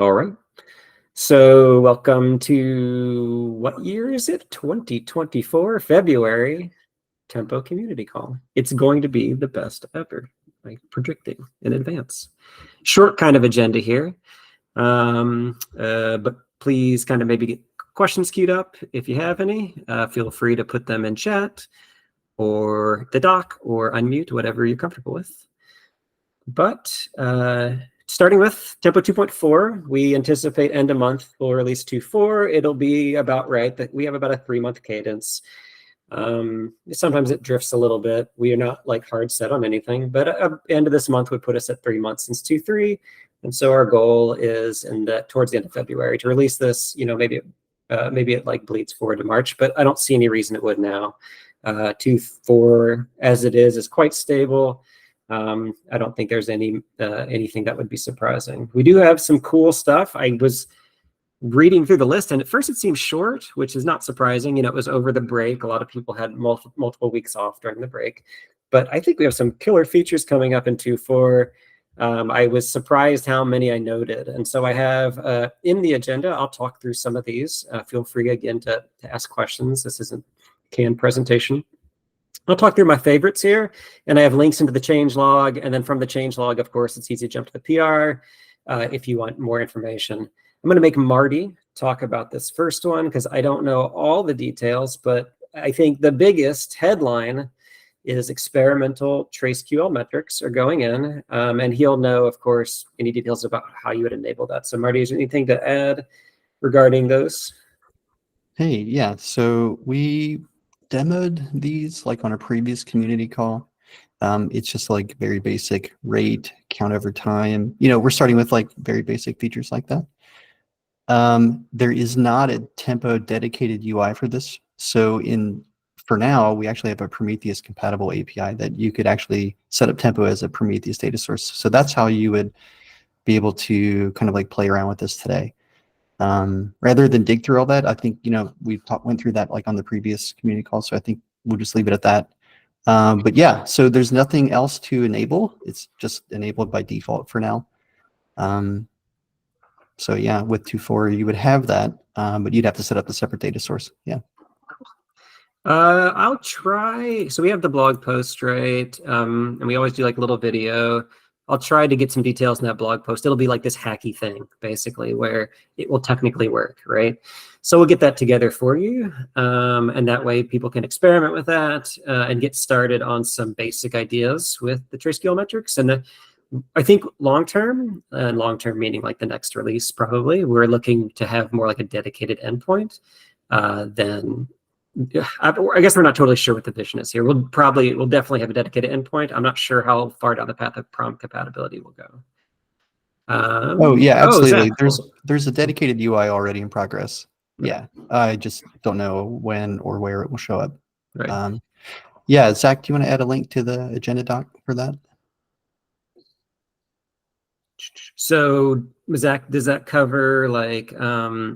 All right. So welcome to, what year is it? 2024, February, Tempo Community Call. It's going to be the best ever, like predicting in advance. Short kind of agenda here, but please kind of maybe get questions queued up if you have any. Feel free to put them in chat or the doc or unmute, whatever you're comfortable with. But starting with Tempo 2.4, we anticipate end of month we'll release 2.4. It'll be about right that we have about a 3-month cadence. Sometimes it drifts a little bit. We are not like hard set on anything, but end of this month would put us at 3 months since 2.3. And so our goal is towards the end of February to release this. Maybe it like bleeds forward to March, but I don't see any reason it would now. 2.4 as it is quite stable. I don't think there's anything that would be surprising. We do have some cool stuff. I was reading through the list, and at first it seemed short, which is not surprising. It was over the break. A lot of people had multiple weeks off during the break. But I think we have some killer features coming up in 2.4. I was surprised how many I noted. And so I have in the agenda, I'll talk through some of these. Feel free again to ask questions. This isn't a canned presentation. I'll talk through my favorites here, and I have links into the changelog. And then from the changelog, of course, it's easy to jump to the PR if you want more information. I'm going to make Marty talk about this first one because I don't know all the details, but I think the biggest headline is experimental TraceQL metrics are going in, and he'll know, of course, any details about how you would enable that. So Marty, is there anything to add regarding those? Hey, yeah, so we demoed these like on a previous community call. It's just like very basic rate, count over time. We're starting with like very basic features like that. There is not a Tempo dedicated UI for this. So for now, we actually have a Prometheus compatible API that you could actually set up Tempo as a Prometheus data source. So that's how you would be able to kind of like play around with this today. Rather than dig through all that, I think, we went through that like on the previous community call. So I think we'll just leave it at that. But yeah, so there's nothing else to enable. It's just enabled by default for now. So yeah, with 2.4, you would have that, but you'd have to set up the separate data source. Yeah. I'll try. So we have the blog post, right? And we always do like a little video. I'll try to get some details in that blog post. It'll be like this hacky thing, basically, where it will technically work, right? So we'll get that together for you. And that way people can experiment with that and get started on some basic ideas with the TraceQL metrics. And I think long-term, and long-term meaning like the next release probably, we're looking to have more like a dedicated endpoint than... I guess we're not totally sure what the vision is here. We'll definitely have a dedicated endpoint. I'm not sure how far down the path of prompt compatibility will go. Oh yeah, absolutely. There's a dedicated UI already in progress. Yeah, I just don't know when or where it will show up. Right. Yeah, Zach, do you want to add a link to the agenda doc for that? So Zach, does that cover like,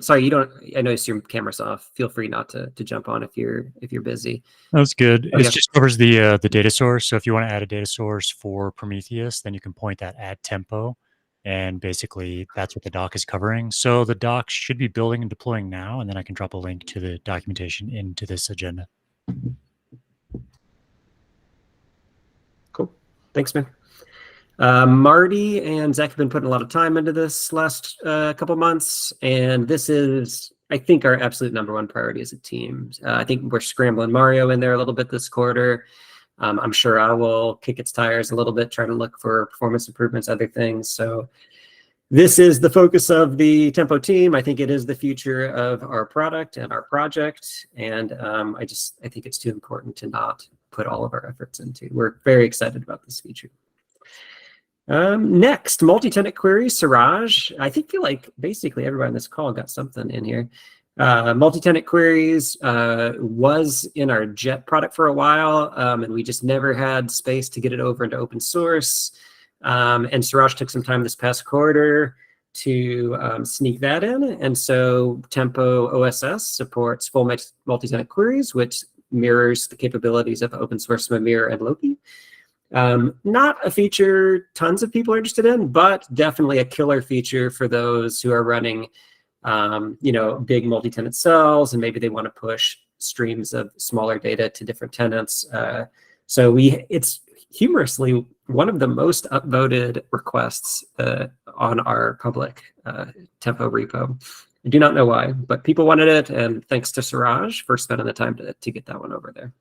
sorry, you don't, I noticed your camera's off. Feel free not to jump on if you're busy. That's good. It just covers the data source. So if you want to add a data source for Prometheus, then you can point that at Tempo. And basically that's what the doc is covering. So the doc should be building and deploying now, and then I can drop a link to the documentation into this agenda. Cool. Thanks, man. Marty and Zach have been putting a lot of time into this last couple months, and this is, I think, our absolute #1 priority as a team. I think we're scrambling Mario in there a little bit this quarter. I'm sure I will kick its tires a little bit, try to look for performance improvements, other things. So this is the focus of the Tempo team. I think it is the future of our product and our project, and I think it's too important to not put all of our efforts into. We're very excited about this feature. Next, multi-tenant queries, Siraj. I feel like basically everybody on this call got something in here. Multi-tenant queries was in our Jet product for a while, and we just never had space to get it over into open source. And Siraj took some time this past quarter to sneak that in. And so Tempo OSS supports full multi-tenant queries, which mirrors the capabilities of open source Mimir and Loki. Not a feature tons of people are interested in, but definitely a killer feature for those who are running, big multi-tenant cells, and maybe they want to push streams of smaller data to different tenants. It's humorously one of the most upvoted requests on our public Tempo repo. I do not know why, but people wanted it, and thanks to Suraj for spending the time to get that one over there.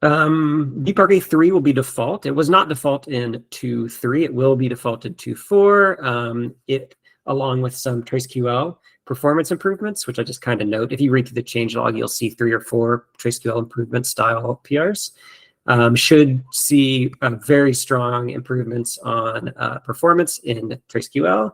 DParquet 3 will be default. It was not default in 2.3. It will be default in 2.4. It, along with some TraceQL performance improvements, which I just kind of note. If you read through the changelog, you'll see 3 or 4 TraceQL improvement style PRs. Should see very strong improvements on performance in TraceQL.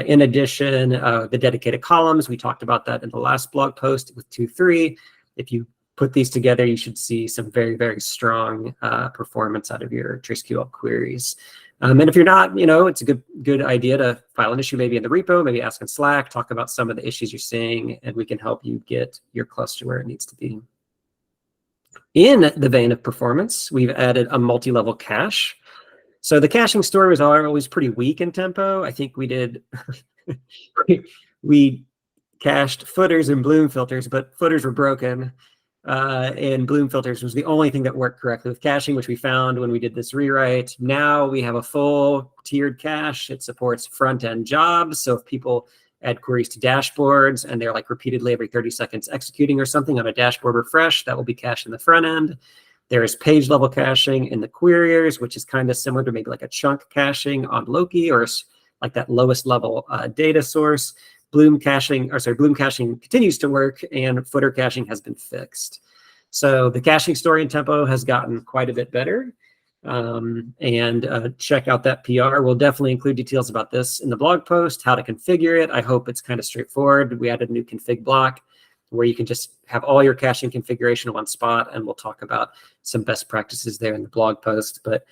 In addition, the dedicated columns, we talked about that in the last blog post with 2.3. If you put these together, you should see some very, very strong performance out of your TraceQL queries. And if you're not, it's a good idea to file an issue maybe in the repo, maybe ask in Slack, talk about some of the issues you're seeing, and we can help you get your cluster where it needs to be. In the vein of performance, we've added a multi-level cache. So the caching story was always pretty weak in Tempo. I think we did, we cached footers and bloom filters, but footers were broken. And bloom filters was the only thing that worked correctly with caching, which we found when we did this rewrite. Now we have a full tiered cache. It supports front-end jobs. So if people add queries to dashboards and they're like repeatedly every 30 seconds executing or something on a dashboard refresh, that will be cached in the front end. There is page level caching in the queries, which is kind of similar to maybe like a chunk caching on Loki, or like that lowest level data source. Bloom caching continues to work, and footer caching has been fixed. So the caching story in Tempo has gotten quite a bit better. Check out that PR. We'll definitely include details about this in the blog post, how to configure it. I hope it's kind of straightforward. We added a new config block where you can just have all your caching configuration in one spot, and we'll talk about some best practices there in the blog post. But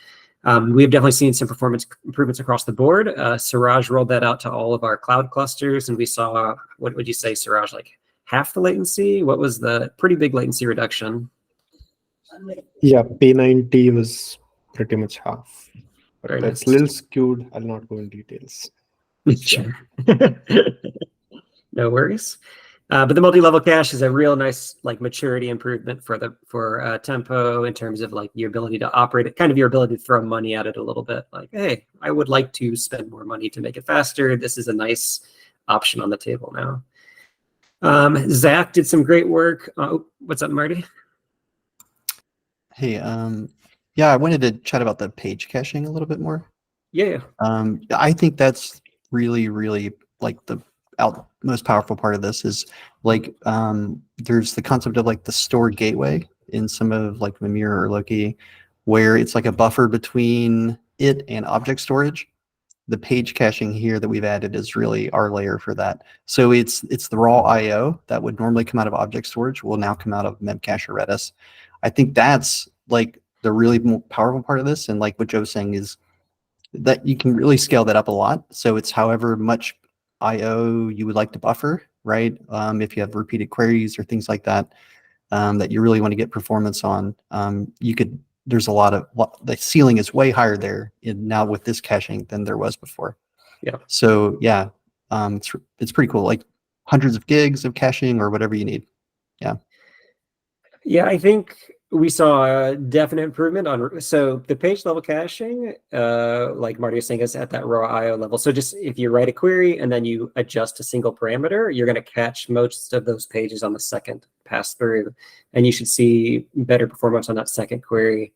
we've definitely seen some performance improvements across the board. Suraj rolled that out to all of our cloud clusters, and we saw, what would you say, Suraj, like half the latency? What was the pretty big latency reduction? Yeah, P90 was pretty much half. But Very that's nice. a little skewed. I'll not go in details. Sure. No worries. But the multi-level cache is a real nice like maturity improvement for Tempo in terms of like your ability to operate it, kind of your ability to throw money at it a little bit. Like, hey, I would like to spend more money to make it faster. This is a nice option on the table now. Zach did some great work. What's up, Marty? Hey, yeah, I wanted to chat about the page caching a little bit more. Yeah. I think that's really, really like the most powerful part of this is like there's the concept of like the store gateway in some of like Mimir or Loki, where it's like a buffer between it and object storage. The page caching here that we've added is really our layer for that. So it's the raw IO that would normally come out of object storage will now come out of Memcache or Redis. I think that's like the really powerful part of this, and like what Joe's saying is that you can really scale that up a lot. So it's however much IO you would like to buffer, right? If you have repeated queries or things like that, that you really want to get performance on, there's a lot of, the ceiling is way higher there now with this caching than there was before. Yeah. So yeah, it's pretty cool. Like hundreds of gigs of caching or whatever you need. Yeah. Yeah, I think we saw a definite improvement on, so the page level caching, like Marty was saying, is at that raw IO level. So just if you write a query and then you adjust a single parameter, you're going to catch most of those pages on the second pass through, and you should see better performance on that second query.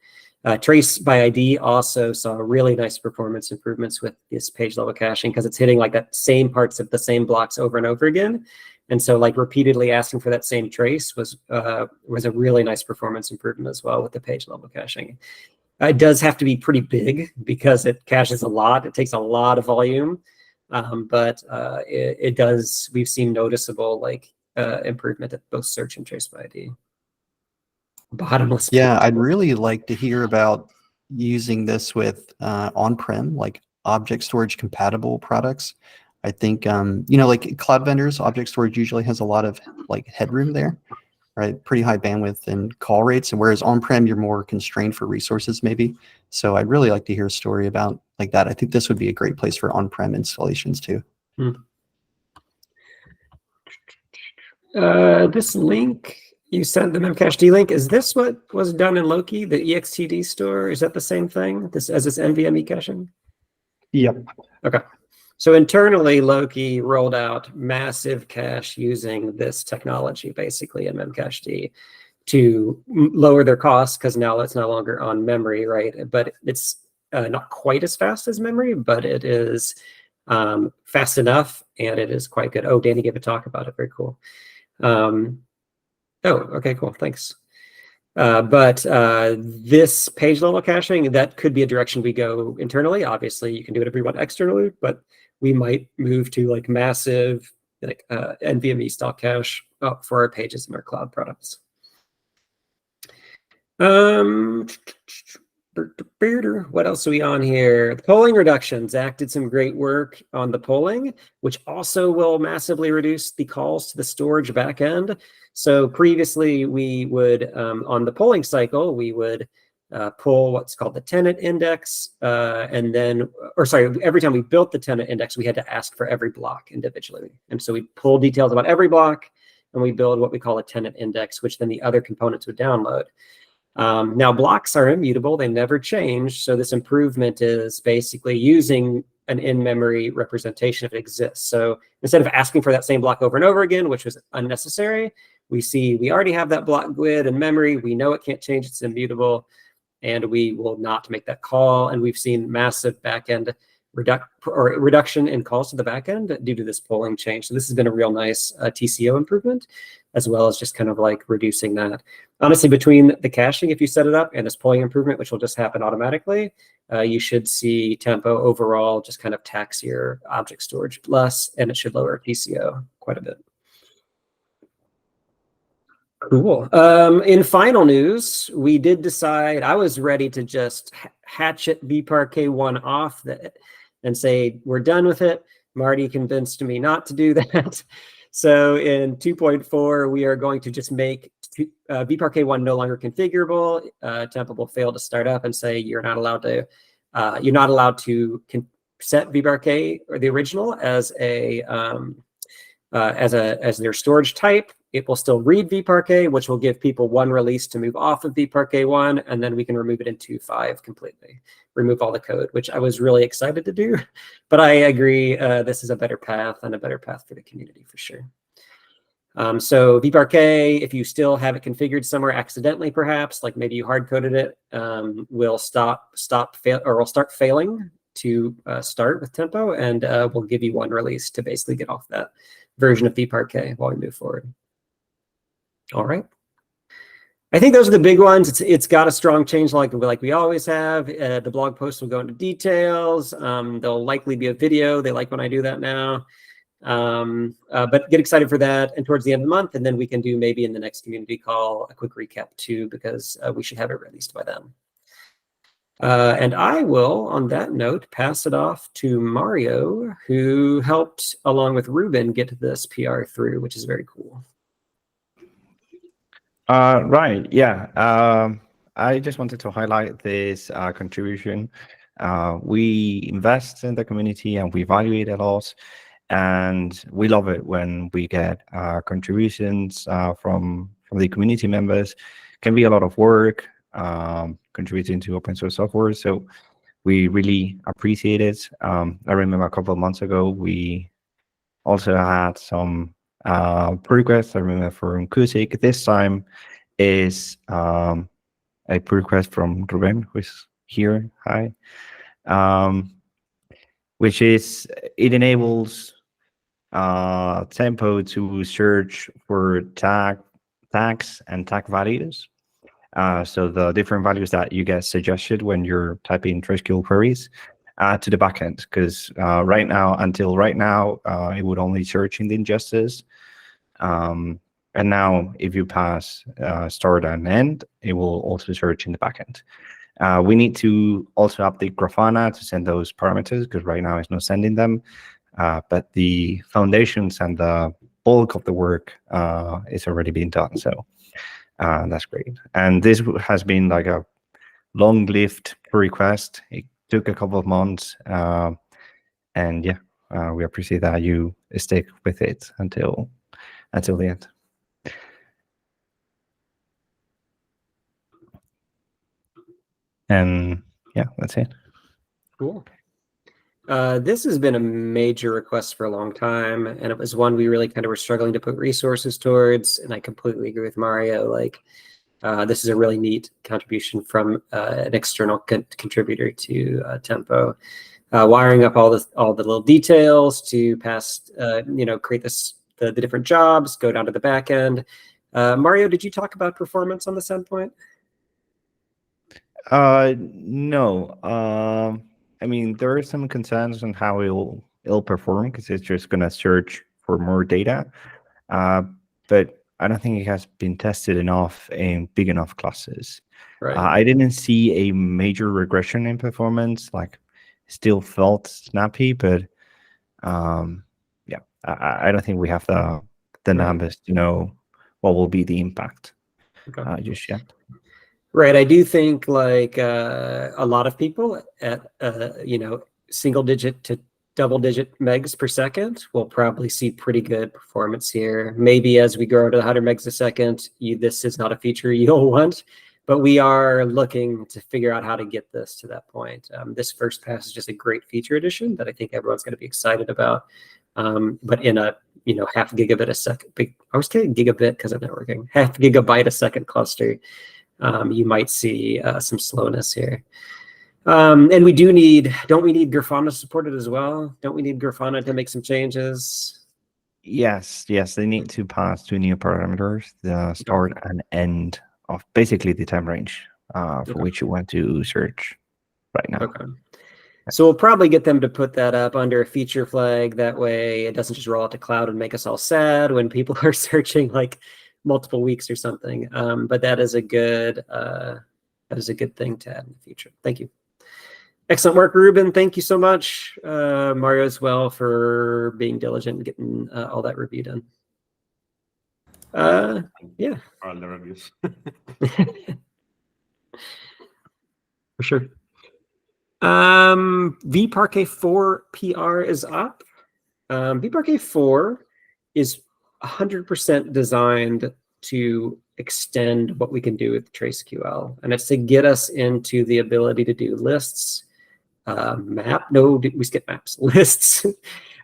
Trace by ID also saw really nice performance improvements with this page level caching because it's hitting like that same parts of the same blocks over and over again. And so like repeatedly asking for that same trace was a really nice performance improvement as well with the page level caching. It does have to be pretty big because it caches a lot. It takes a lot of volume, but it does, we've seen noticeable like improvement at both search and trace by ID. Bottomless. Yeah, I'd really like to hear about using this with on-prem, like object storage compatible products. I think, like cloud vendors, object storage usually has a lot of like headroom there. right? Pretty high bandwidth and call rates, and whereas on-prem you're more constrained for resources maybe. So I'd really like to hear a story about like that. I think this would be a great place for on-prem installations too. This link you sent, the memcached link, is this what was done in Loki, the EXTD store? Is that the same thing? This as this NVMe caching? Yep. Okay. So internally, Loki rolled out massive cache using this technology, basically in memcached to lower their costs, because now it's no longer on memory, right? But it's not quite as fast as memory, but it is fast enough, and it is quite good. Oh, Danny gave a talk about it. Very cool. Oh, okay, cool. Thanks. But this page level caching, that could be a direction we go internally. Obviously, you can do whatever you want externally, but we might move to like massive like NVMe stock cache for our pages and our cloud products. What else are we on here? The polling reductions. Zach did some great work on the polling, which also will massively reduce the calls to the storage backend. So previously we would, on the polling cycle, we would pull what's called the tenant index. And then, or sorry, every time we built the tenant index, we had to ask for every block individually. And so we pull details about every block and we build what we call a tenant index, which then the other components would download. Now blocks are immutable, they never change. So this improvement is basically using an in-memory representation if it exists. So instead of asking for that same block over and over again, which was unnecessary, we see we already have that block GUID in memory. We know it can't change, it's immutable, and we will not make that call. And we've seen massive backend reduction in calls to the backend due to this polling change. So this has been a real nice TCO improvement, as well as just kind of like reducing that. Honestly, between the caching, if you set it up, and this polling improvement, which will just happen automatically, you should see tempo overall just kind of tax your object storage less, and it should lower TCO quite a bit. Cool. In final news, we did decide, I was ready to just hatchet vPark-K1 off and say, we're done with it. Marty convinced me not to do that. So in 2.4, we are going to just make vPark-K1 no longer configurable. Tempo will fail to start up and say you're not allowed to set vPark-K or the original as their storage type. It will still read vPark-K, which will give people one release to move off of vPark-K1, and then we can remove it in 2.5 completely. Remove all the code, which I was really excited to do. But I agree, this is a better path and a better path for the community for sure. So vPark-K, if you still have it configured somewhere accidentally, perhaps, like maybe you hard-coded it, will start failing to start with tempo, and we'll give you one release to basically get off that version of vPark-K while we move forward. All right. I think those are the big ones. It's got a strong change like we always have. The blog post will go into details. There'll likely be a video. They like when I do that now. But get excited for that. And towards the end of the month, and then we can do maybe in the next community call a quick recap too, because we should have it released by then. And I will, on that note, pass it off to Mario, who helped, along with Ruben, get this PR through, which is very cool. Right, yeah. I just wanted to highlight this contribution. We invest in the community and we value it a lot. And we love it when we get contributions from the community members. It can be a lot of work contributing to open source software. So we really appreciate it. I remember a couple of months ago, we also had some pull requests. I remember from Kusik. This time is a pull request from Ruben, who's here. Hi. Which is, it enables Tempo to search for tags and tag values. So the different values that you get suggested when you're typing TrustQL queries to the backend, because until right now, it would only search in the ingesters. And now if you pass start and end, it will also search in the backend. We need to also update Grafana to send those parameters, because right now it's not sending them. But the foundations and the bulk of the work is already being done. So That's great. And this has been like a long-lived request. It took a couple of months, and yeah, we appreciate that you stick with it until the end. And yeah, that's it. Cool. This has been a major request for a long time, and it was one we really kind of were struggling to put resources towards. And I completely agree with Mario. Like, this is a really neat contribution from an external contributor to Tempo, wiring up all the little details to pass, create the different jobs, go down to the back end. Mario, did you talk about performance on this endpoint? No. I mean, there are some concerns on how it'll perform because it's just gonna search for more data. But I don't think it has been tested enough in big enough classes. Right. I didn't see a major regression in performance. Like, still felt snappy, but yeah, I don't think we have the numbers to know what will be the impact just yet. Right. I do think like a lot of people at single digit to double digit megs per second will probably see pretty good performance here. Maybe as we grow to 100 megs a second, this is not a feature you'll want, but we are looking to figure out how to get this to that point. This first pass is just a great feature addition that I think everyone's going to be excited about. But in a half gigabit a second, I was saying gigabit because of networking, half gigabyte a second cluster. You might see some slowness here. And don't we need Grafana supported as well? Don't we need Grafana to make some changes? Yes, they need to pass two new parameters, the start and end of basically the time range for which you want to search right now. Okay. So we'll probably get them to put that up under a feature flag. That way it doesn't just roll out to cloud and make us all sad when people are searching like multiple weeks or something. But that is a good thing to add in the future. Thank you. Excellent work, Ruben. Thank you so much. Mario as well for being diligent and getting all that review done. Yeah. All the reviews. For sure. vParquet 4 PR is up. vParquet 4 is 100% designed to extend what we can do with TraceQL, and it's to get us into the ability to do lists, we skip maps, lists.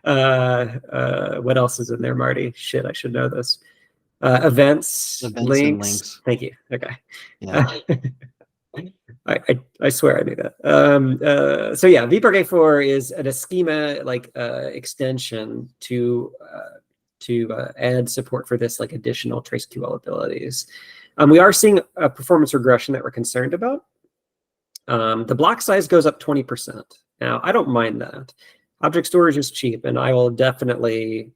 What else is in there, Marty? Shit, I should know this. Events links. Thank you. Okay. Yeah. I swear I knew that. So yeah, vParquet 4 is a schema extension to add support for this additional TraceQL abilities. We are seeing a performance regression that we're concerned about. The block size goes up 20%. Now, I don't mind that. Object storage is cheap, and I will definitely,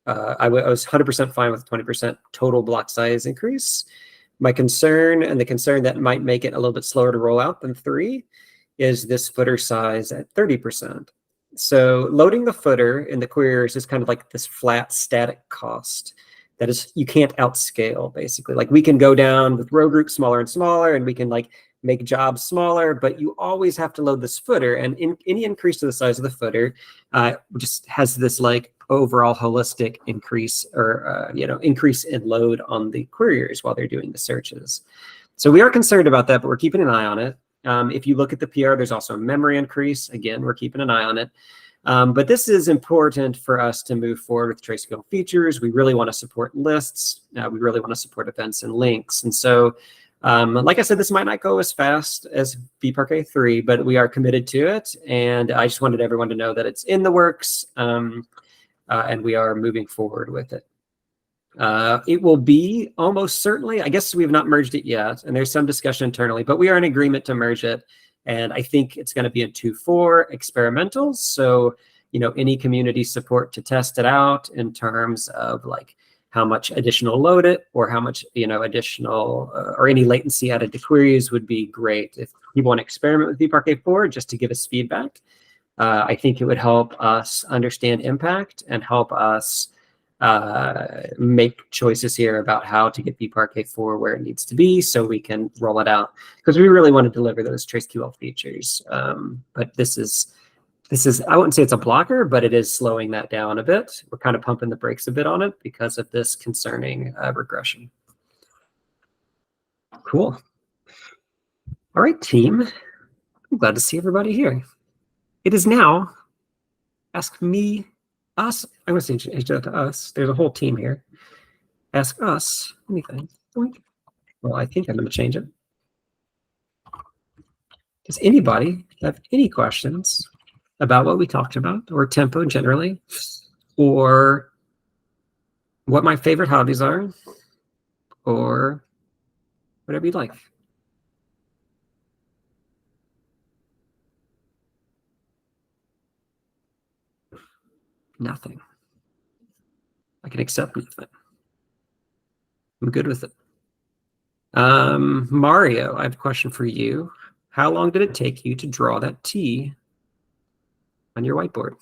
I was 100% fine with 20% total block size increase. My concern, and the concern that might make it a little bit slower to roll out than 3, is this footer size at 30%. So loading the footer in the queries is kind of like this flat static cost that is, you can't outscale, basically. Like, we can go down with row groups smaller and smaller, and we can make jobs smaller, but you always have to load this footer, and any increase to the size of the footer just has this overall holistic increase or increase in load on the queries while they're doing the searches. So we are concerned about that, but we're keeping an eye on it. If you look at the PR, there's also a memory increase. Again, we're keeping an eye on it. But this is important for us to move forward with TraceQL features. We really want to support lists. We really want to support events and links. And so, like I said, this might not go as fast as vParquet 3, but we are committed to it. And I just wanted everyone to know that it's in the works, and we are moving forward with it. It will be almost certainly, I guess we have not merged it yet, and there's some discussion internally, but we are in agreement to merge it. And I think it's going to be in 2.4 experimentals. So, any community support to test it out in terms of how much additional load it, or how much, additional or any latency added to queries would be great. If people want to experiment with vParquet 4 just to give us feedback, I think it would help us understand impact and help us make choices here about how to get vParquet4 where it needs to be so we can roll it out, because we really want to deliver those TraceQL features. But this is, I wouldn't say it's a blocker, but it is slowing that down a bit. We're kind of pumping the brakes a bit on it because of this concerning regression. Cool. All right, team. I'm glad to see everybody here. It is now ask me, us. I'm going to change that to us. There's a whole team here. Ask us anything. Well, I think I'm going to change it. Does anybody have any questions about what we talked about, or tempo generally, or what my favorite hobbies are, or whatever you'd like? Nothing. I can accept nothing. I'm good with it. Mario, I have a question for you. How long did it take you to draw that T on your whiteboard?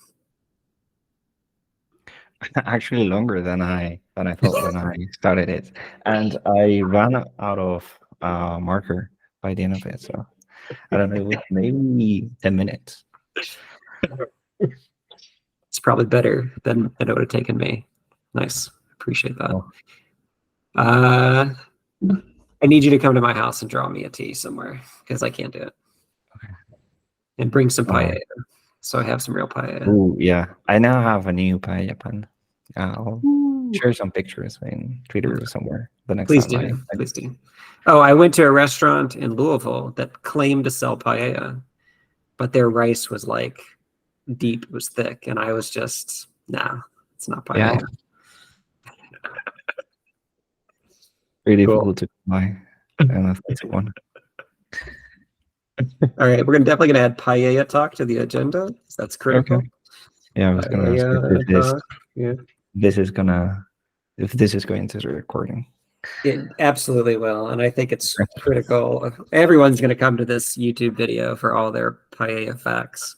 Actually, longer than I thought when I started it, and I ran out of marker by the end of it. So I don't know, it was maybe 10 minutes. It's probably better than it would have taken me. Nice. Appreciate that. Oh. I need you to come to my house and draw me a T somewhere, because I can't do it. Okay. And bring some paella, so I have some real paella. Oh yeah, I now have a new paella pan. I'll share some pictures in Twitter or somewhere the next Please time. do. Please do. Oh, I went to a restaurant in Louisville that claimed to sell paella, but their rice was like deep, it was thick, and I was just, nah, it's not paella. Yeah. Really Cool. difficult to buy an authentic one. All right, we're definitely gonna add paella talk to the agenda. That's critical. Okay. Yeah, I was gonna ask if this is gonna, if this is going to the recording. It absolutely will, and I think it's critical. Everyone's going to come to this YouTube video for all their paella facts.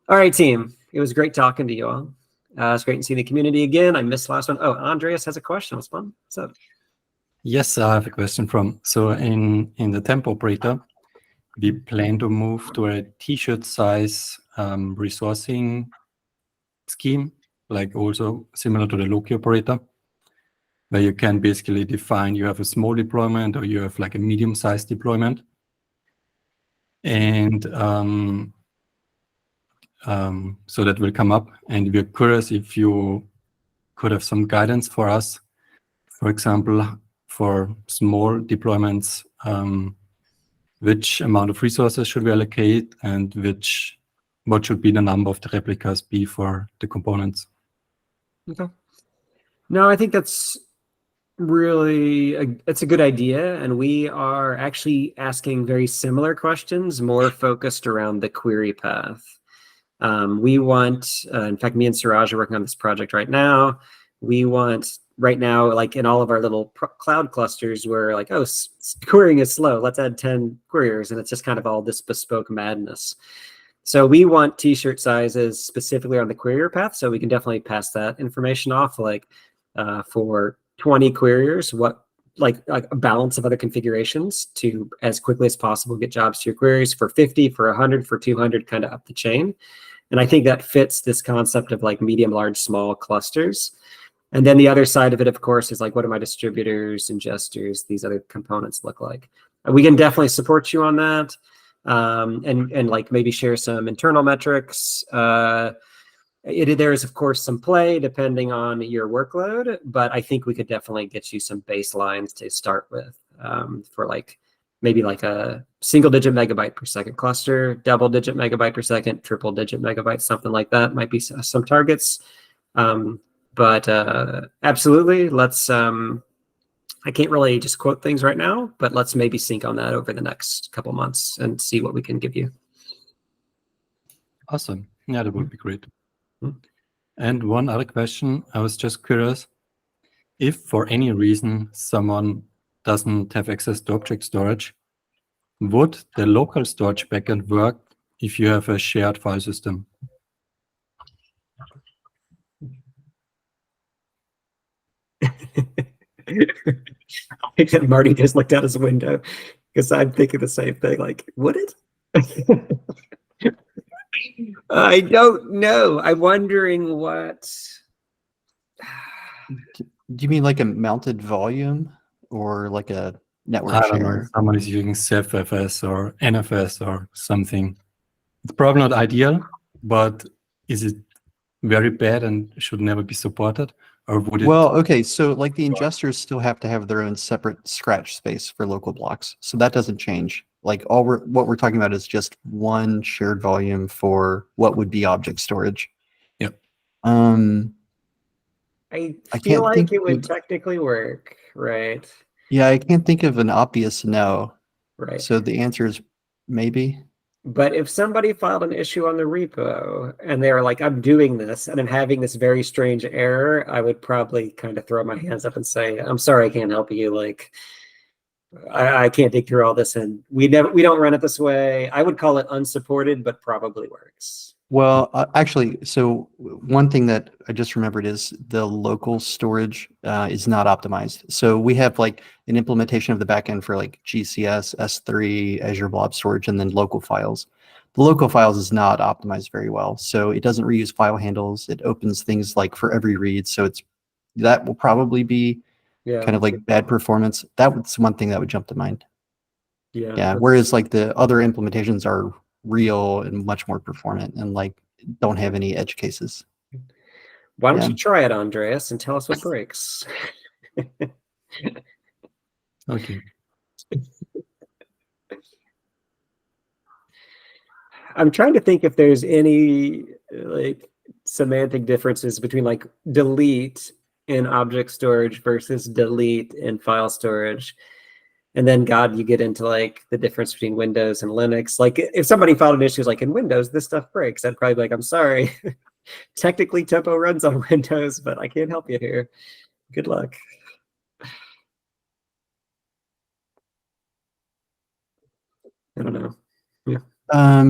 All right, team. It was great talking to you all. It's great to see the community again. I missed the last one. Oh, Andreas has a question. What's fun? What's up? Yes, I have a question from. So in the temp operator, we plan to move to a t-shirt size resourcing scheme, like also similar to the Loki operator, where you can basically define you have a small deployment or you have like a medium-sized deployment. And so that will come up. And we're curious if you could have some guidance for us, for example, for small deployments, which amount of resources should we allocate, and what should be the number of the replicas be for the components? Okay. No, I think that's really it's a good idea, and we are actually asking very similar questions, more focused around the query path. We want, in fact, me and Suraj are working on this project right now. We want right now, like in all of our little cloud clusters, we're like, oh, querying is slow. Let's add 10 queryers, and it's just kind of all this bespoke madness. So we want t-shirt sizes specifically on the querier path, so we can definitely pass that information off, like for 20 queriers, what like a balance of other configurations to as quickly as possible get jobs to your queries, for 50, for 100, for 200, kind of up the chain. And I think that fits this concept of like medium, large, small clusters. And then the other side of it, of course, is like, what do my distributors, ingesters, these other components look like? We can definitely support you on that, and like maybe share some internal metrics. There is, of course, some play depending on your workload, but I think we could definitely get you some baselines to start with, for like maybe like a single-digit megabyte per second cluster, double-digit megabyte per second, triple-digit megabytes, something like that might be some targets. But absolutely, let's. I can't really just quote things right now, but let's maybe sync on that over the next couple months and see what we can give you. Awesome. Yeah, that would be great. Mm-hmm. And one other question, I was just curious, if for any reason someone doesn't have access to object storage, would the local storage backend work if you have a shared file system? And Marty just looked out his window because I'm thinking the same thing. Like, would it? I don't know. I'm wondering what. Do you mean like a mounted volume or like a network I don't know. share? Someone is using CFFS or NFS or something. It's probably not ideal, but is it very bad and should never be supported? Or would it? Well, okay, so like the ingesters still have to have their own separate scratch space for local blocks. So that doesn't change. Like what we're talking about is just one shared volume for what would be object storage. Yep. I I feel can't like think it would of- technically work, right? Yeah, I can't think of an obvious no. Right. So the answer is maybe. But if somebody filed an issue on the repo and they were like, I'm doing this and I'm having this very strange error, I would probably kind of throw my hands up and say, I'm sorry, I can't help you. Like, I can't dig through all this, and we don't run it this way. I would call it unsupported, but probably works. Well, actually, so one thing that I just remembered is the local storage is not optimized. So we have like an implementation of the backend for like GCS, S3, Azure Blob Storage, and then local files. The local files is not optimized very well. So it doesn't reuse file handles. It opens things like for every read. So that will probably be kind of like bad performance. That's one thing that would jump to mind. Yeah. Whereas like the other implementations are real and much more performant and like don't have any edge cases. Why don't you try it, Andreas, and tell us what breaks? Okay. I'm trying to think if there's any like semantic differences between like delete in object storage versus delete in file storage. And then, God, you get into like the difference between Windows and Linux. Like if somebody filed an issue like in Windows, this stuff breaks, I'd probably be like, I'm sorry. Technically, Tempo runs on Windows, but I can't help you here. Good luck. I don't know. Yeah.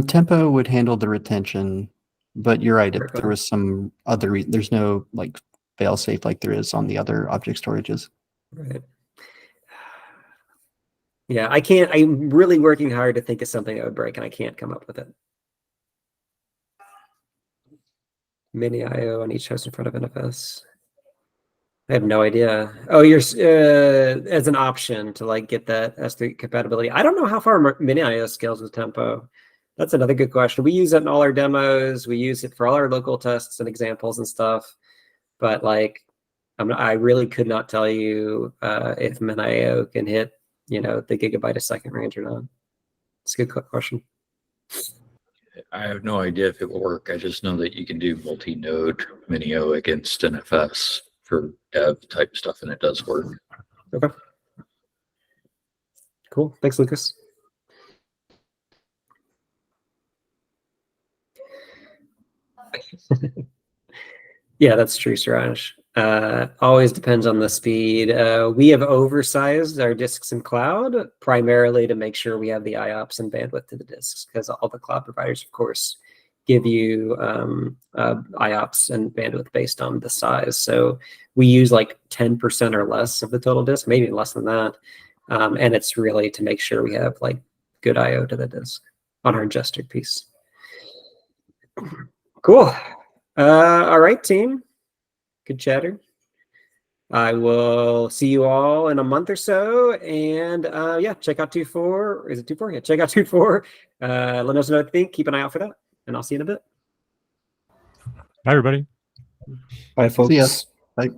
Tempo would handle the retention, but you're right. If there was some other, there's no like fail-safe like there is on the other object storages. Right. Yeah, I can't. I'm really working hard to think of something that would break, and I can't come up with it. Mini IO on each host in front of NFS. I have no idea. Oh, you're as an option to like get that S3 compatibility. I don't know how far Mini IO scales with Tempo. That's another good question. We use it in all our demos. We use it for all our local tests and examples and stuff. But like, I really could not tell you if Mini IO can hit, the gigabyte a second range or not. It's a good question. I have no idea if it will work. I just know that you can do multi-node Minio against NFS for dev type stuff, and it does work. Okay. Cool. Thanks, Lucas. Yeah, that's true, Suraj. Always depends on the speed. We have oversized our disks in cloud primarily to make sure we have the IOPS and bandwidth to the disks, because all the cloud providers, of course, give you IOPS and bandwidth based on the size. So we use like 10% or less of the total disk, maybe less than that. And it's really to make sure we have like good IO to the disk on our ingester piece. Cool. All right, team. Good chatter. I will see you all in a month or so. And yeah, check out 2.4. Is it 2.4? Yeah, check out 2.4. Let us know what you think. Keep an eye out for that. And I'll see you in a bit. Bye, everybody. Bye, folks. See ya. Bye.